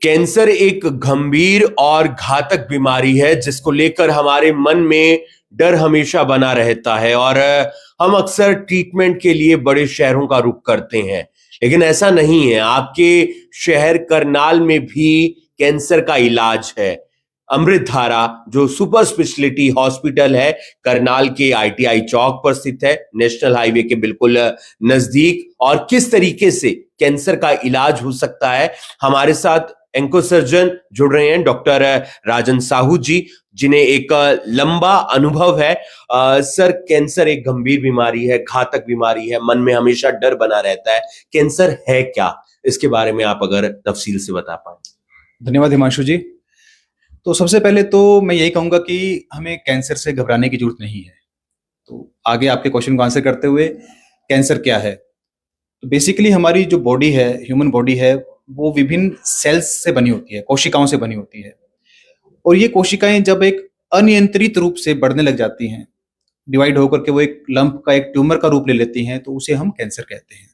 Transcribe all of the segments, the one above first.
Cancer एक गंभीर और घातक बीमारी है जिसको लेकर हमारे मन में डर हमेशा बना रहता है और हम अक्सर ट्रीटमेंट के लिए बड़े शहरों का रुख करते हैं। लेकिन ऐसा नहीं है, आपके शहर करनाल में भी कैंसर का इलाज है। अमृतधारा जो सुपर स्पेशलिटी हॉस्पिटल है, करनाल के ITI चौक पर स्थित है, नेशनल हाईवे के बिल्कुल नजदीक। और किस तरीके से कैंसर का इलाज हो सकता है, हमारे साथ एंको सर्जन जुड़ रहे हैं डॉक्टर राजन साहू जी, जिन्हें एक लंबा अनुभव है। सर, कैंसर एक गंभीर बीमारी है, घातक बीमारी है, मन में हमेशा डर बना रहता है। कैंसर है क्या, इसके बारे में आप अगर तफसील से बता पाए। धन्यवाद हिमांशु जी। तो सबसे पहले तो मैं यही कहूंगा कि हमें कैंसर से घबराने की जरूरत नहीं है। तो आगे आपके क्वेश्चन को आंसर करते हुए, कैंसर क्या है? तो बेसिकली हमारी जो बॉडी है, ह्यूमन बॉडी है, वो विभिन्न सेल्स से बनी होती है, कोशिकाओं से बनी होती है। और ये कोशिकाएं जब एक अनियंत्रित रूप से बढ़ने लग जाती हैं, डिवाइड होकर के वो एक लंप का, एक ट्यूमर का रूप ले लेती हैं, तो उसे हम कैंसर कहते हैं।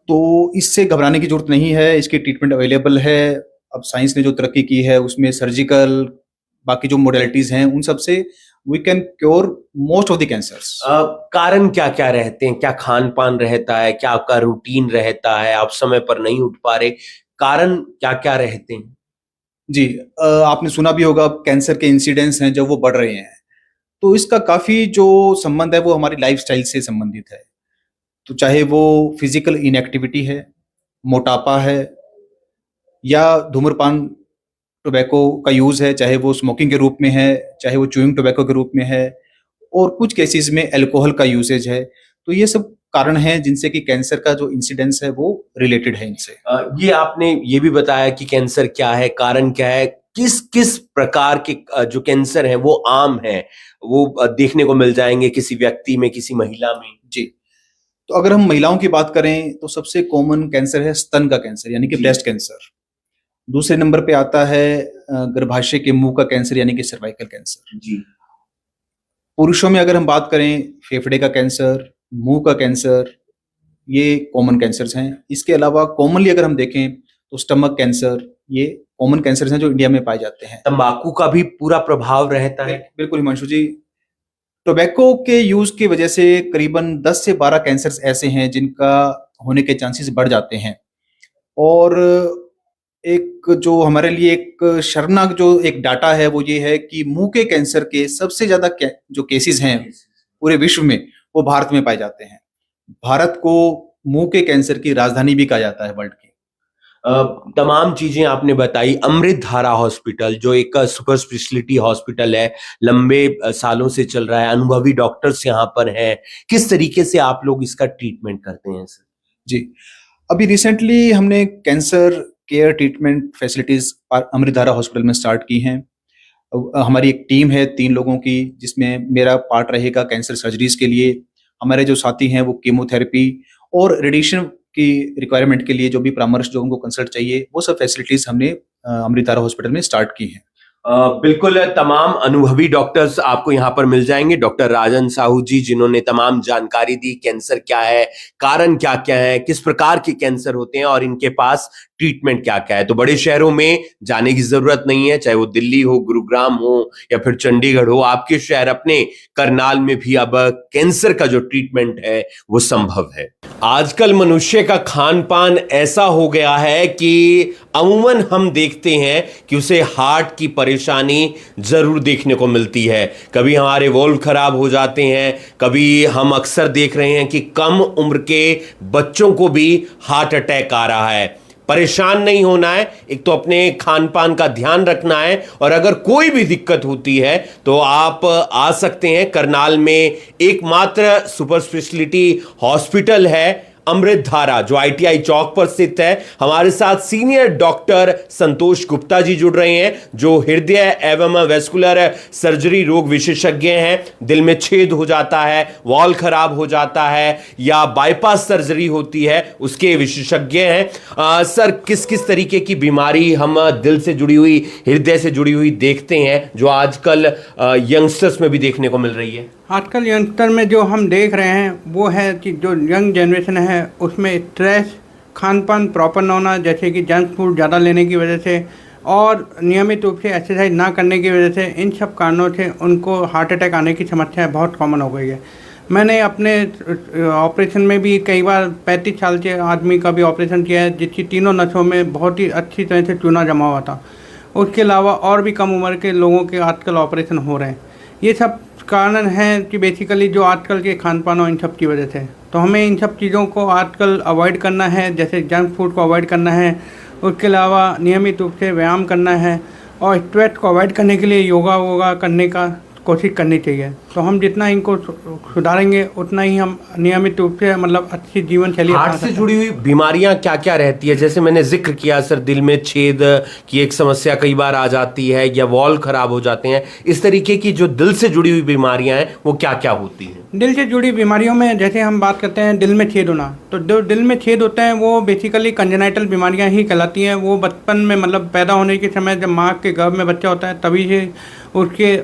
तो इससे घबराने की जरूरत नहीं है, इसकी ट्रीटमेंट अवेलेबल है। अब साइंस ने जो तरक्की की है उसमें सर्जिकल, बाकी जो मोडेलिटीज हैं, उन सब से we can cure most of the cancers. कारण क्या क्या रहते हैं? क्या खान पान रहता है, क्या आपका रूटीन रहता है, आप समय पर नहीं उठ पा रहे, कारण क्या क्या रहते हैं? जी, आपने सुना भी होगा कैंसर के इंसिडेंस हैं जो वो बढ़ रहे हैं। तो इसका काफी जो संबंध है वो हमारी लाइफस्टाइल से संबंधित है। तो चाहे वो फिजिकल इनएक्टिविटी है, मोटापा है, या धूम्रपान टोबैको का यूज है, चाहे वो स्मोकिंग के रूप में है, चाहे वो च्यूइंग टोबैको के रूप में है, और कुछ केसेस में अल्कोहल का यूसेज है। तो ये सब कारण हैं जिनसे कि कैंसर का जो इंसिडेंस है वो रिलेटेड है इनसे। ये आपने ये भी बताया कि कैंसर क्या है, कारण क्या है, किस किस प्रकार के जो कैंसर है वो आम है, वो देखने को मिल जाएंगे किसी व्यक्ति में, किसी महिला में? जी, तो अगर हम महिलाओं की बात करें तो सबसे कॉमन कैंसर है स्तन का कैंसर, यानी कि ब्रेस्ट कैंसर। दूसरे नंबर पे आता है गर्भाशय के मुंह का कैंसर, यानी कि सर्वाइकल कैंसर। जी। पुरुषों में अगर हम बात करें, फेफड़े का कैंसर, मुंह का कैंसर, ये कॉमन कैंसर्स हैं। इसके अलावा कॉमनली अगर हम देखें तो स्टमक कैंसर, ये कॉमन कैंसर्स हैं जो इंडिया में पाए जाते हैं। तंबाकू का भी पूरा प्रभाव रहता है? बिल्कुल हिमांशु जी, टोबैको के यूज की वजह से करीबन 10 से 12 कैंसर्स ऐसे हैं जिनका होने के चांसेस बढ़ जाते हैं। और एक जो हमारे लिए एक शर्मनाक जो एक डाटा है वो ये है कि मुंह के कैंसर के सबसे ज्यादा जो केसेस हैं पूरे विश्व में, वो भारत में पाए जाते हैं। भारत को मुंह के कैंसर की राजधानी भी कहा जाता है वर्ल्ड की। तमाम चीजें आपने बताई। अमृतधारा हॉस्पिटल जो एक सुपर स्पेशलिटी हॉस्पिटल है, लंबे सालों से चल रहा है, अनुभवी डॉक्टर्स यहाँ पर हैं, किस तरीके से आप लोग इसका ट्रीटमेंट करते हैं सर? जी, अभी रिसेंटली हमने कैंसर केयर ट्रीटमेंट फैसिलिटीज अमृतधारा हॉस्पिटल में स्टार्ट की हैं। हमारी एक टीम है 3 लोगों की, जिसमें मेरा पार्ट रहेगा कैंसर सर्जरीज के लिए। हमारे जो साथी हैं वो कीमोथेरेपी और रेडिएशन की रिक्वायरमेंट के लिए जो भी परामर्श, जो उनको कंसल्ट चाहिए, वो सब फैसिलिटीज हमने अमृतधारा हॉस्पिटल में स्टार्ट की हैं। बिल्कुल, तमाम अनुभवी डॉक्टर्स आपको यहाँ पर मिल जाएंगे। डॉक्टर राजन साहू जी, जिन्होंने तमाम जानकारी दी, कैंसर क्या है, कारण क्या क्या है, किस प्रकार के कैंसर होते हैं और इनके पास ट्रीटमेंट क्या क्या है। तो बड़े शहरों में जाने की जरूरत नहीं है, चाहे वो दिल्ली हो, गुरुग्राम हो या फिर चंडीगढ़ हो, आपके शहर अपने करनाल में भी अब कैंसर का जो ट्रीटमेंट है वो संभव है। आजकल मनुष्य का खान पान ऐसा हो गया है कि अमूमन हम देखते हैं कि उसे हार्ट की परेशानी जरूर देखने को मिलती है। कभी हमारे वॉल्व खराब हो जाते हैं, कभी हम अक्सर देख रहे हैं कि कम उम्र के बच्चों को भी हार्ट अटैक आ रहा है। परेशान नहीं होना है, एक तो अपने खान पान का ध्यान रखना है, और अगर कोई भी दिक्कत होती है तो आप आ सकते हैं। करनाल में एकमात्र सुपर स्पेशलिटी हॉस्पिटल है अमृतधारा, जो ITI चौक पर स्थित है। हमारे साथ सीनियर डॉक्टर संतोष गुप्ता जी जुड़ रहे हैं, जो हृदय एवं वैस्कुलर सर्जरी रोग विशेषज्ञ हैं। दिल में छेद हो जाता है, वॉल खराब हो जाता है या बाईपास सर्जरी होती है, उसके विशेषज्ञ हैं। सर, किस किस तरीके की बीमारी हम दिल से जुड़ी हुई, हृदय से जुड़ी हुई देखते हैं, जो आजकल यंगस्टर्स में भी देखने को मिल रही है? आजकल यंगस्टर में जो हम देख रहे हैं वो है कि जो यंग जनरेशन है उसमें स्ट्रेस खान पान प्रॉपर ना होना, जैसे कि जंक फूड ज़्यादा लेने की वजह से और नियमित रूप से एक्सरसाइज ना करने की वजह से, इन सब कारणों से उनको हार्ट अटैक आने की समस्या बहुत कॉमन हो गई है। मैंने अपने ऑपरेशन में भी कई बार 35 साल के आदमी का भी ऑपरेशन किया है, जिसकी तीनों नसों में बहुत ही अच्छी तरह से चूना जमा हुआ था। उसके अलावा और भी कम उम्र के लोगों के आजकल ऑपरेशन हो रहे हैं। ये सब कारण हैं कि बेसिकली जो आजकल के खान पान और इन सब की वजह से। तो हमें इन सब चीज़ों को आजकल अवॉइड करना है, जैसे जंक फूड को अवॉइड करना है। उसके अलावा नियमित रूप से व्यायाम करना है और स्ट्रेस को अवॉइड करने के लिए योगा करने का कोशिश करनी चाहिए। तो हम जितना इनको सुधारेंगे उतना ही हम नियमित रूप से मतलब अच्छी जीवन शैली हार्ट से जुड़ी हुई बीमारियां क्या क्या रहती है? जैसे मैंने जिक्र किया सर, दिल में छेद की एक समस्या कई बार आ जाती है या वॉल्व खराब हो जाते हैं। इस तरीके की जो दिल से जुड़ी हुई बीमारियां हैं वो क्या क्या होती हैं? दिल से जुड़ी बीमारियों में जैसे हम बात करते हैं दिल में छेद होना, तो जो दिल में छेद होते हैं वो बेसिकली कंजेनाइटल बीमारियां ही कहलाती हैं। वो बचपन में मतलब पैदा होने के समय जब माँ के गर्भ में बच्चा होता है तभी से उसके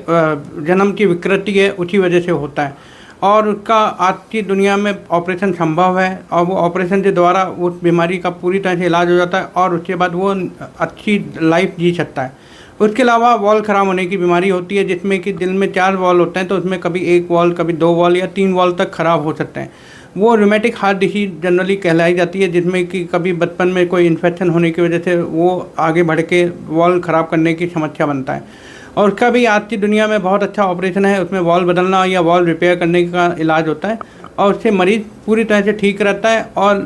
जन्म की विकृति है, उसी वजह से होता है। और उसका आज की दुनिया में ऑपरेशन संभव है और वो ऑपरेशन के द्वारा उस बीमारी का पूरी तरह से इलाज हो जाता है और उसके बाद वो अच्छी लाइफ जी सकता है। उसके अलावा वॉल ख़राब होने की बीमारी होती है, जिसमें कि दिल में 4 वॉल होते हैं, तो उसमें कभी 1 वॉल, कभी 2 वॉल या 3 वॉल तक ख़राब हो सकते हैं। वो रूमेटिक हार्ट डिसीज जनरली कहलाई जाती है, जिसमें कि कभी बचपन में कोई इन्फेक्शन होने की वजह से वो आगे बढ़ के वॉल ख़राब करने की समस्या बनता है। और उसका भी आज की दुनिया में बहुत अच्छा ऑपरेशन है, उसमें वॉल बदलना या वॉल रिपेयर करने का इलाज होता है और उससे मरीज़ पूरी तरह से ठीक रहता है और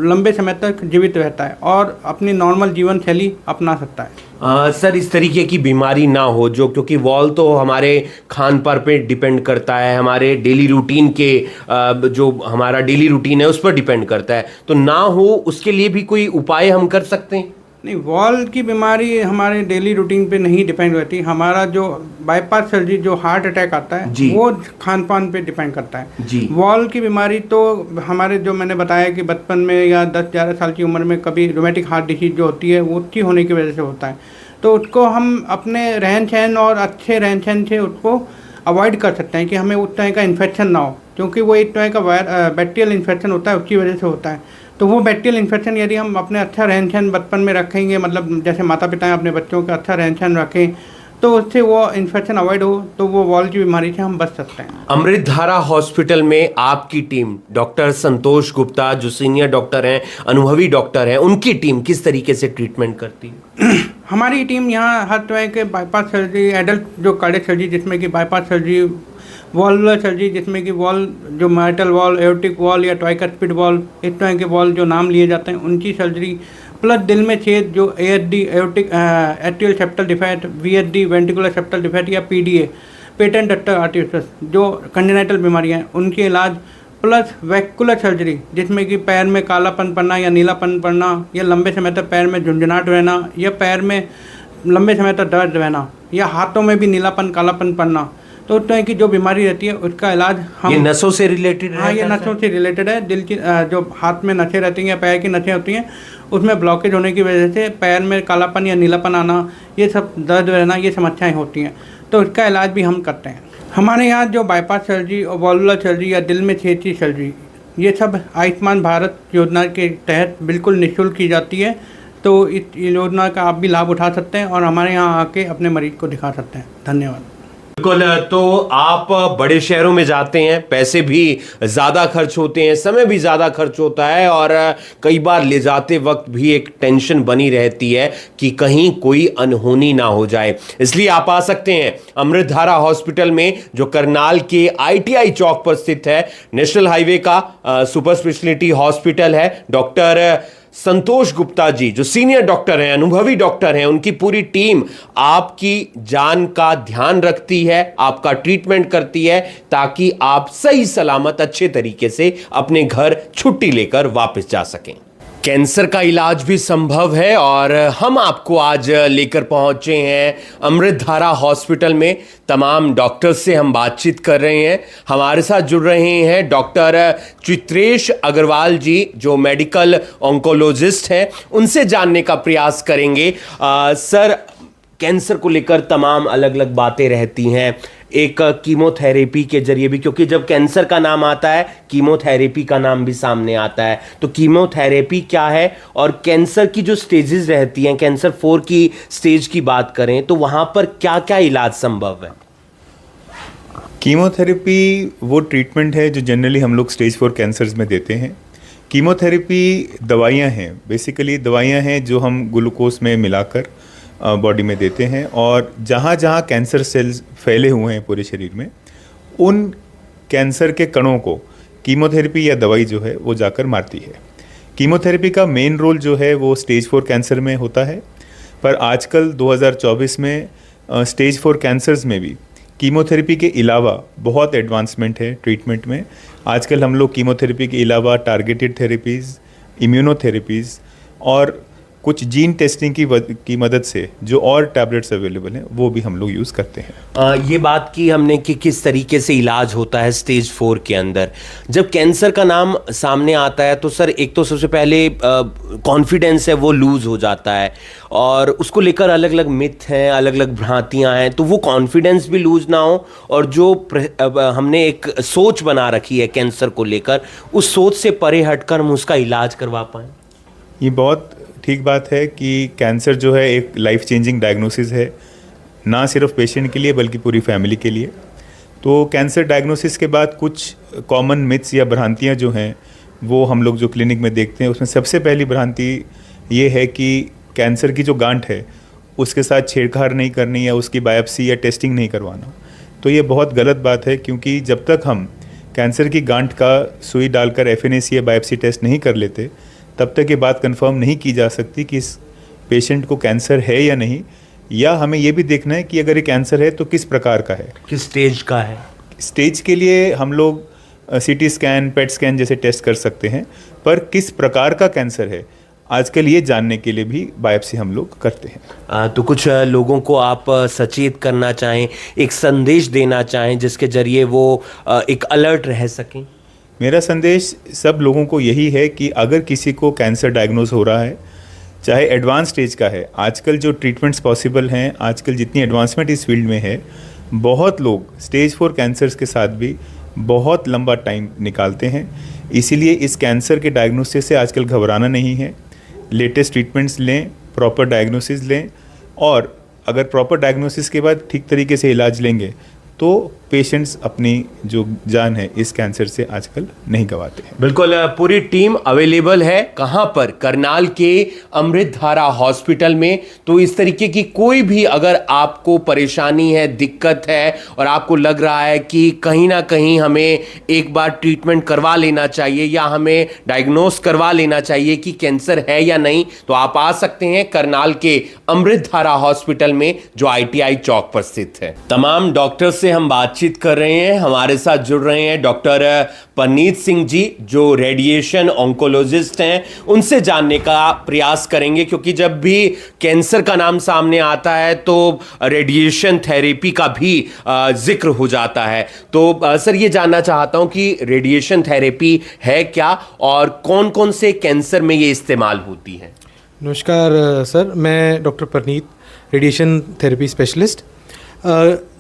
लंबे समय तक जीवित रहता है और अपनी नॉर्मल जीवन शैली अपना सकता है। सर, इस तरीके की बीमारी ना हो जो, क्योंकि वॉल तो हमारे खान पान पे डिपेंड करता है, हमारे डेली रूटीन के जो हमारा डेली रूटीन है उस पर डिपेंड करता है, तो ना हो उसके लिए भी कोई उपाय हम कर सकते हैं? नहीं, वॉल की बीमारी हमारे डेली रूटीन पे नहीं डिपेंड करती। हमारा जो बाईपास सर्जरी, जो हार्ट अटैक आता है, वो खान पान पे डिपेंड करता है जी। वॉल की बीमारी तो हमारे जो मैंने बताया कि बचपन में या 10-11 साल की उम्र में कभी रूमेटिक हार्ट डिसीज जो होती है वो उसकी होने की वजह से होता है। तो उसको हम अपने रहन सहन और अच्छे रहन सहन से उसको अवॉइड कर सकते हैं कि हमें उस तरह का इन्फेक्शन ना हो, क्योंकि वो एक तरह का बैक्टीरियल इन्फेक्शन होता है, उसकी वजह से होता है। तो वो बैक्टीरियल इन्फेक्शन यदि हम अपने अच्छा रहन सहन बचपन में रखेंगे, मतलब जैसे माता पिता अपने बच्चों का अच्छा रहन सहन रखें, तो उससे वो इन्फेक्शन अवॉइड हो, तो वो वॉल की बीमारी से हम बच सकते हैं। अमृतधारा हॉस्पिटल में आपकी टीम, डॉक्टर संतोष गुप्ता जो सीनियर डॉक्टर हैं, अनुभवी डॉक्टर हैं, उनकी टीम किस तरीके से ट्रीटमेंट करती है? हमारी टीम यहाँ हर तरह के बाईपास सर्जरी, एडल्ट जो कार्डियक सर्जरी जिसमें कि बाईपास सर्जरी, वॉल्वुलर सर्जरी जिसमें कि वॉल जो मैरिटल वॉल, एओर्टिक वॉल या ट्राइकस्पिड वॉल, इस तरह के वॉल जो नाम लिए जाते हैं उनकी सर्जरी, प्लस दिल में छेद जो ASD, aortic atrial septal defect, VSD, ventricular septal defect या पीडीए, पेटेंट डक्टर आर्टिफिस, जो कंजेनाइटल बीमारियाँ हैं उनके इलाज, प्लस वैस्कुलर सर्जरी जिसमें कि पैर में कालापन पड़ना या नीलापन पड़ना या लंबे समय तक पैर में झुंझुनाहट रहना या पैर में लंबे समय तक दर्द रहना या हाथों में भी नीलापन कालापन पड़ना, तो उस तरह की जो बीमारी रहती है उसका इलाज हम, ये नसों से रिलेटेड है? हाँ, ये नसों से रिलेटेड है। दिल की जो हाथ में नसें रहती हैं या पैर की नसें होती हैं उसमें ब्लॉकेज होने की वजह से पैर में कालापन या नीलापन आना, ये सब दर्द रहना, ये समस्याएं होती हैं, तो इसका इलाज भी हम करते हैं। हमारे यहाँ जो बाईपास सर्जरी और वॉल्वुलर सर्जरी या दिल में छेद की सर्जरी, ये सब आयुष्मान भारत योजना के तहत बिल्कुल निःशुल्क की जाती है। तो इस योजना का आप भी लाभ उठा सकते हैं और हमारे यहाँ आके अपने मरीज को दिखा सकते हैं। धन्यवाद। बिल्कुल, तो आप बड़े शहरों में जाते हैं, पैसे भी ज़्यादा खर्च होते हैं, समय भी ज़्यादा खर्च होता है और कई बार ले जाते वक्त भी एक टेंशन बनी रहती है कि कहीं कोई अनहोनी ना हो जाए। इसलिए आप आ सकते हैं अमृतधारा हॉस्पिटल में, जो करनाल के ITI चौक पर स्थित है, नेशनल हाईवे का सुपर स्पेशलिटी हॉस्पिटल है। डॉक्टर संतोष गुप्ता जी जो सीनियर डॉक्टर हैं, अनुभवी डॉक्टर हैं, उनकी पूरी टीम आपकी जान का ध्यान रखती है, आपका ट्रीटमेंट करती है ताकि आप सही सलामत अच्छे तरीके से अपने घर छुट्टी लेकर वापस जा सकें। कैंसर का इलाज भी संभव है और हम आपको आज लेकर पहुंचे हैं अमृतधारा हॉस्पिटल में। तमाम डॉक्टर्स से हम बातचीत कर रहे हैं। हमारे साथ जुड़ रहे हैं डॉक्टर चित्रेश अग्रवाल जी जो मेडिकल ऑन्कोलॉजिस्ट हैं, उनसे जानने का प्रयास करेंगे। सर, कैंसर को लेकर तमाम अलग अलग बातें रहती हैं, एक कीमोथेरेपी के जरिए भी, क्योंकि जब कैंसर का नाम आता है कीमोथेरेपी का नाम भी सामने आता है। तो कीमोथेरेपी क्या है और कैंसर की जो स्टेजेस रहती हैं, कैंसर 4 की स्टेज की बात करें तो वहां पर क्या क्या इलाज संभव है? कीमोथेरेपी वो ट्रीटमेंट है जो जनरली हम लोग स्टेज 4 कैंसर्स में देते हैं। कीमोथेरेपी दवाइयाँ हैं, बेसिकली दवाइयाँ हैं जो हम ग्लूकोज में मिलाकर बॉडी में देते हैं, और जहाँ जहाँ कैंसर सेल्स फैले हुए हैं पूरे शरीर में, उन कैंसर के कणों को कीमोथेरेपी या दवाई जो है वो जाकर मारती है। कीमोथेरेपी का मेन रोल जो है वो स्टेज 4 कैंसर में होता है, पर आजकल 2024 में स्टेज 4 कैंसर्स में भी कीमोथेरेपी के अलावा बहुत एडवांसमेंट है ट्रीटमेंट में। आजकल हम लोग कीमोथेरेपी के अलावा टारगेटेड थेरेपीज़, इम्यूनोथेरेपीज़ और कुछ जीन टेस्टिंग की मदद से जो और टैबलेट्स अवेलेबल हैं वो भी हम लोग यूज़ करते हैं। ये बात की हमने कि किस तरीके से इलाज होता है स्टेज 4 के अंदर। जब कैंसर का नाम सामने आता है तो सर एक तो सबसे पहले कॉन्फिडेंस है वो लूज़ हो जाता है, और उसको लेकर अलग अलग मिथ हैं, अलग अलग भ्रांतियां हैं, तो वो कॉन्फिडेंस भी लूज़ ना हो और जो हमने एक सोच बना रखी है कैंसर को लेकर, उस सोच से परे हटकर हम उसका इलाज करवा पाएँ। ये बहुत ठीक बात है कि कैंसर जो है एक लाइफ चेंजिंग डायग्नोसिस है, ना सिर्फ पेशेंट के लिए बल्कि पूरी फैमिली के लिए। तो कैंसर डायग्नोसिस के बाद कुछ कॉमन मिथ्स या भ्रांतियाँ जो हैं वो हम लोग जो क्लिनिक में देखते हैं, उसमें सबसे पहली भ्रांति ये है कि कैंसर की जो गांठ है उसके साथ छेड़छाड़ नहीं करनी या उसकी बायोप्सी या टेस्टिंग नहीं करवाना। तो ये बहुत गलत बात है, क्योंकि जब तक हम कैंसर की गांठ का सुई डालकर FNAC या बायोप्सी टेस्ट नहीं कर लेते तब तक ये बात कंफर्म नहीं की जा सकती कि इस पेशेंट को कैंसर है या नहीं, या हमें ये भी देखना है कि अगर ये कैंसर है तो किस प्रकार का है, किस स्टेज का है। स्टेज के लिए हम लोग CT स्कैन, PET स्कैन जैसे टेस्ट कर सकते हैं, पर किस प्रकार का कैंसर है आजकल ये जानने के लिए भी बायोप्सी हम लोग करते हैं। तो कुछ लोगों को आप सचेत करना चाहें, एक संदेश देना चाहें जिसके जरिए वो एक अलर्ट रह सकें? मेरा संदेश सब लोगों को यही है कि अगर किसी को कैंसर डायग्नोज हो रहा है, चाहे एडवांस स्टेज का है, आजकल जो ट्रीटमेंट्स पॉसिबल हैं, आजकल जितनी एडवांसमेंट इस फील्ड में है, बहुत लोग स्टेज 4 कैंसर्स के साथ भी बहुत लंबा टाइम निकालते हैं। इसीलिए इस कैंसर के डायग्नोसिस से आजकल घबराना नहीं है। लेटेस्ट ट्रीटमेंट्स लें, प्रॉपर डायग्नोसिस लें, और अगर प्रॉपर डायग्नोसिस के बाद ठीक तरीके से इलाज लेंगे तो पेशेंट्स अपनी जो जान है इस कैंसर से आजकल नहीं गंवाते हैं। बिल्कुल, पूरी टीम अवेलेबल है। कहाँ पर? करनाल के अमृतधारा हॉस्पिटल में। तो इस तरीके की कोई भी अगर आपको परेशानी है, दिक्कत है, और आपको लग रहा है कि कहीं ना कहीं हमें एक बार ट्रीटमेंट करवा लेना चाहिए या हमें डायग्नोस करवा लेना चाहिए कि कैंसर है या नहीं, तो आप आ सकते हैं करनाल के अमृतधारा हॉस्पिटल में जो ITI चौक पर स्थित है। तमाम डॉक्टर से हम बातचीत कर रहे हैं। हमारे साथ जुड़ रहे हैं डॉक्टर परनीत सिंह जी जो रेडिएशन ऑन्कोलॉजिस्ट हैं। उनसे जानने का प्रयास करेंगे, क्योंकि जब भी कैंसर का नाम सामने आता है तो रेडिएशन थेरेपी का भी जिक्र हो जाता है। तो सर ये जानना चाहता हूं कि रेडिएशन थेरेपी है क्या और कौन कौन से कैंसर में ये इस्तेमाल होती है? नमस्कार सर, मैं doctor Parneet, radiation therapy specialist.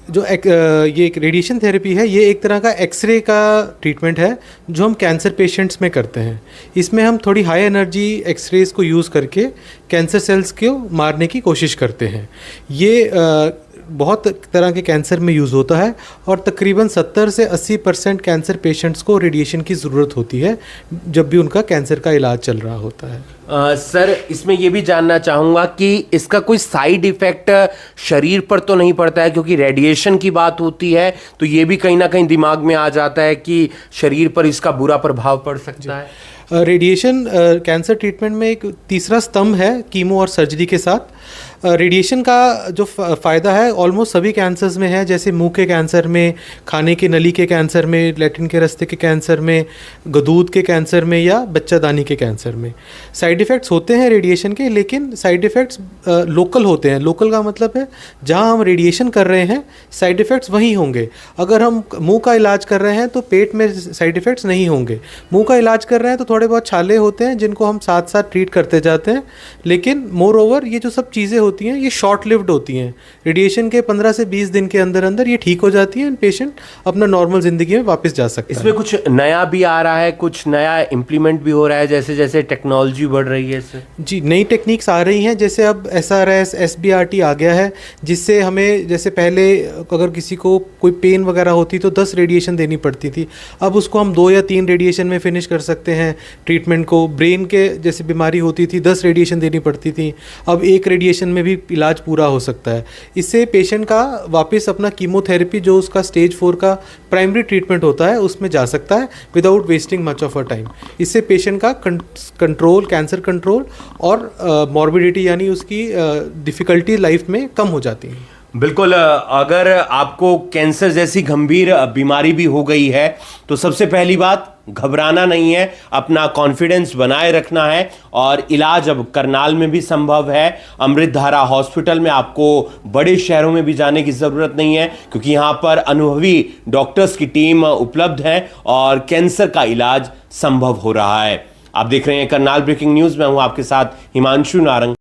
ये एक रेडिएशन थेरेपी है, ये एक तरह का एक्सरे का ट्रीटमेंट है जो हम कैंसर पेशेंट्स में करते हैं। इसमें हम थोड़ी हाई एनर्जी एक्सरेज को यूज़ करके कैंसर सेल्स को मारने की कोशिश करते हैं। ये बहुत तरह के कैंसर में यूज़ होता है और तकरीबन 70 से 80% कैंसर पेशेंट्स को रेडिएशन की ज़रूरत होती है जब भी उनका कैंसर का इलाज चल रहा होता है। सर इसमें ये भी जानना चाहूँगा कि इसका कोई साइड इफ़ेक्ट शरीर पर तो नहीं पड़ता है? क्योंकि रेडिएशन की बात होती है तो ये भी कहीं ना कहीं दिमाग में आ जाता है कि शरीर पर इसका बुरा प्रभाव पड़ सकता है। रेडिएशन कैंसर ट्रीटमेंट में एक तीसरा स्तंभ है कीमो और सर्जरी के साथ। रेडिएशन का जो फ़ायदा है ऑलमोस्ट सभी कैंसर्स में है, जैसे मुंह के कैंसर में, खाने की नली के कैंसर में, लैट्रिन के रास्ते के कैंसर में, गदूद के कैंसर में या बच्चादानी के कैंसर में। साइड इफ़ेक्ट्स होते हैं रेडिएशन के, लेकिन साइड इफ़ेक्ट्स लोकल होते हैं। लोकल का मतलब है जहाँ हम रेडिएशन कर रहे हैं साइड इफ़ेक्ट्स वहीं होंगे। अगर हम मुंह का इलाज कर रहे हैं तो पेट में साइड इफ़ेक्ट्स नहीं होंगे। मुंह का इलाज कर रहे हैं तो थोड़े बहुत छाले होते हैं जिनको हम साथ साथ ट्रीट करते जाते हैं, लेकिन मोर ओवर ये जो सब चीज़ें होती होती हैं ये शॉर्ट लिव्ड होती हैं। रेडिएशन के 15 से 20 दिन के अंदर अंदर ये ठीक हो जाती हैं, पेशेंट अपना नॉर्मल ज़िंदगी में वापस जा सकता है। इसमें कुछ नया भी आ रहा है, कुछ नया इम्प्लीमेंट भी हो रहा है जैसे जैसे टेक्नोलॉजी बढ़ रही है इससे? जी, नई टेक्निक्स आ रही हैं, जैसे अब SRS SBRT आ गया है, जिससे हमें जैसे पहले अगर किसी को कोई पेन वगैरह होती तो 10 रेडिएशन देनी पड़ती थी, अब उसको हम 2 या 3 रेडिएशन में फिनिश कर सकते हैं ट्रीटमेंट को। ब्रेन के जैसे बीमारी होती थी 10 रेडिएशन देनी पड़ती थी, अब 1 रेडिएशन में भी इलाज पूरा हो सकता है। इससे पेशेंट का वापस अपना कीमोथेरेपी जो उसका स्टेज 4 का प्राइमरी ट्रीटमेंट होता है उसमें जा सकता है without wasting much of a time. इससे पेशेंट का कंट्रोल, कैंसर कंट्रोल और मॉर्बिडिटी यानी उसकी डिफ़िकल्टी लाइफ में कम हो जाती है। बिल्कुल, अगर आपको कैंसर जैसी गंभीर बीमारी भी हो गई है तो सबसे पहली बात घबराना नहीं है, अपना कॉन्फिडेंस बनाए रखना है और इलाज अब करनाल में भी संभव है। अमृतधारा हॉस्पिटल में आपको बड़े शहरों में भी जाने की ज़रूरत नहीं है क्योंकि यहाँ पर अनुभवी डॉक्टर्स की टीम उपलब्ध है और कैंसर का इलाज संभव हो रहा है। आप देख रहे हैं करनाल ब्रेकिंग न्यूज़ में हूँ आपके साथ हिमांशु नारंग।